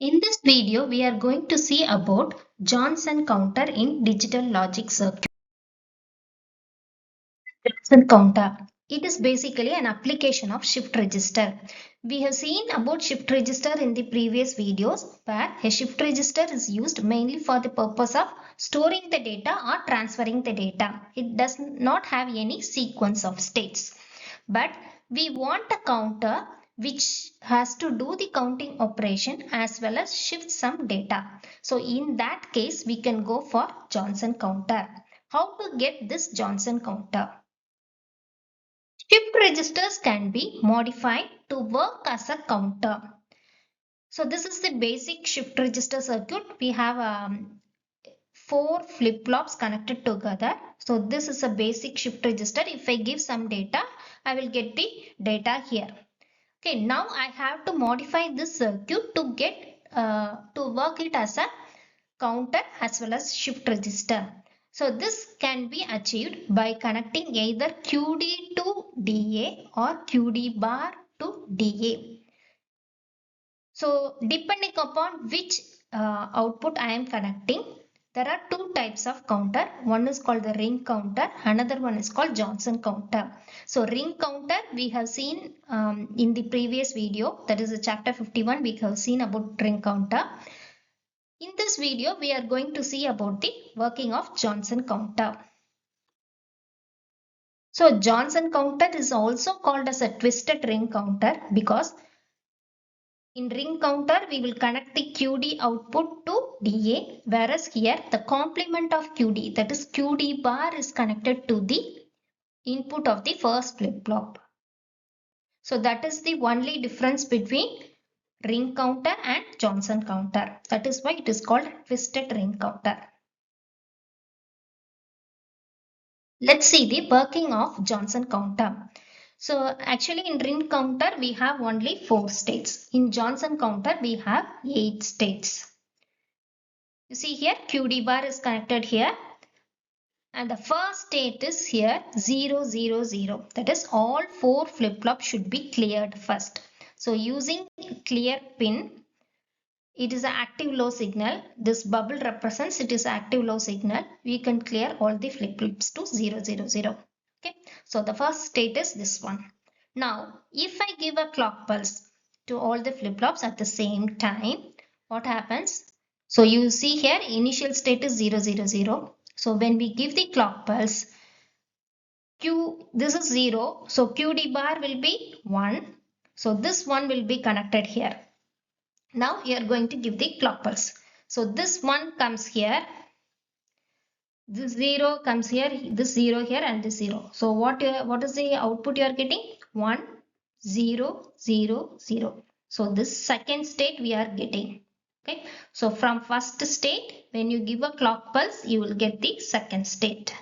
In this video, we are going to see about Johnson counter in digital logic circuit. Johnson counter. It is basically an application of shift register. We have seen about shift register in the previous videos where a shift register is used mainly for the purpose of storing the data or transferring the data. It does not have any sequence of states. But we want a counter which has to do the counting operation as well as shift some data. So in that case, we can go for Johnson counter. How to get this Johnson counter? Shift registers can be modified to work as a counter. So this is the basic shift register circuit. We have 4 flip-flops connected together. So this is a basic shift register. If I give some data, I will get the data here. Okay, now I have to modify this circuit to get to work it as a counter as well as shift register. So this can be achieved by connecting either QD to DA or QD bar to DA. So depending upon which output I am connecting, there are two types of counter. One is called the ring counter, another one is called Johnson counter. So ring counter we have seen in the previous video, that is the chapter 51, we have seen about ring counter. In this video, we are going to see about the working of Johnson counter. So Johnson counter is also called as a twisted ring counter because in ring counter, we will connect the QD output to DA, whereas here the complement of QD, that is QD bar, is connected to the input of the first flip-flop. So that is the only difference between ring counter and Johnson counter. That is why it is called twisted ring counter. Let's see the working of Johnson counter. So actually in ring counter we have only 4 states. In Johnson counter we have 8 states. You see here QD bar is connected here and the first state is here 0 0 0. That is all 4 flip-flops should be cleared first. So using clear pin, it is an active low signal. This bubble represents it is active low signal. We can clear all the flip-flops to 0 0 0. Okay, so the first state is this one. Now, if I give a clock pulse to all the flip-flops at the same time, what happens? So you see here initial state is 0 0 0. So when we give the clock pulse, this is 0. So QD bar will be 1. So this one will be connected here. Now you are going to give the clock pulse. So this one comes here. This 0 comes here, this 0 here and this 0. So what is the output you are getting? 1, 0, 0, 0. So this second state we are getting. Okay. So from first state, when you give a clock pulse, you will get the second state.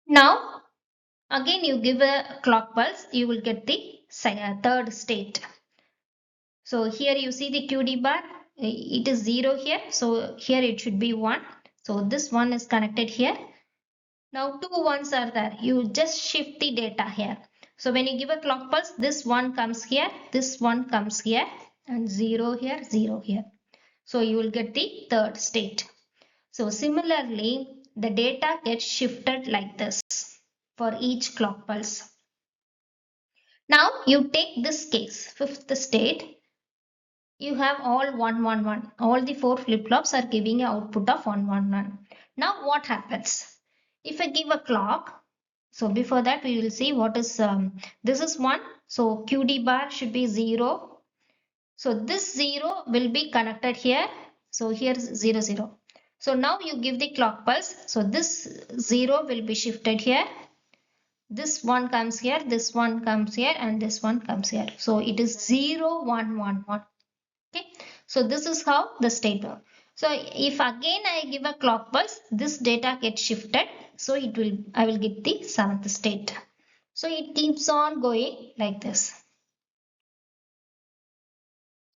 Now, again you give a clock pulse, you will get the third state. So here you see the QD bar, it is 0 here. So here it should be 1. So this one is connected here. Now 2 ones are there. You just shift the data here. So when you give a clock pulse, this one comes here, this one comes here and 0 here, 0 here. So you will get the third state. So similarly, the data gets shifted like this for each clock pulse. Now you take this case, fifth state. You have all 1 1 1. All the 4 flip-flops are giving an output of 1 1 1. Now what happens? If I give a clock, so before that we will see what is, this is 1. So QD bar should be 0. So this 0 will be connected here. So here is 0 0. So now you give the clock pulse. So this 0 will be shifted here. This one comes here, this one comes here and this one comes here. So it is 0 1 1 1. Okay, so this is how the state works. So if again I give a clock pulse, this data gets shifted. So I will get the seventh state. So it keeps on going like this.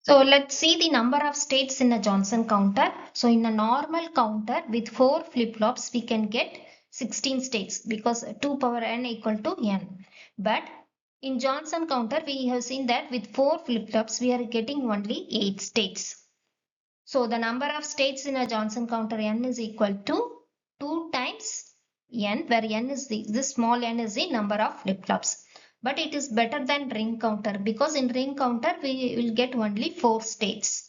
So let's see the number of states in a Johnson counter. So in a normal counter with 4 flip-flops, we can get 16 states because 2 power n equal to n. But In Johnson counter, we have seen that with 4 flip-flops, we are getting only 8 states. So the number of states in a Johnson counter n is equal to 2 times n, where n is this small n is the number of flip-flops. But it is better than ring counter, because in ring counter we will get only 4 states.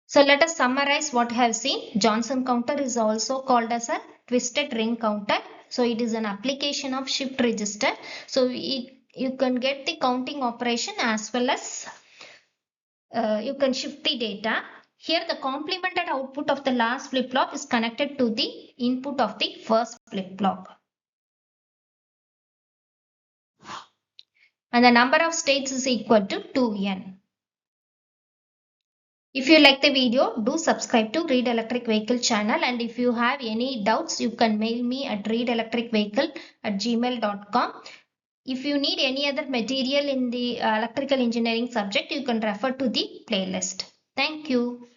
So let us summarize what I have seen. Johnson counter is also called as a twisted ring counter. So it is an application of shift register. So you can get the counting operation as well as you can shift the data. Here the complemented output of the last flip-flop is connected to the input of the first flip-flop. And the number of states is equal to 2n. If you like the video, do subscribe to Read Electric Vehicle channel, and if you have any doubts, you can mail me at readelectricvehicle@gmail.com. If you need any other material in the electrical engineering subject, you can refer to the playlist. Thank you.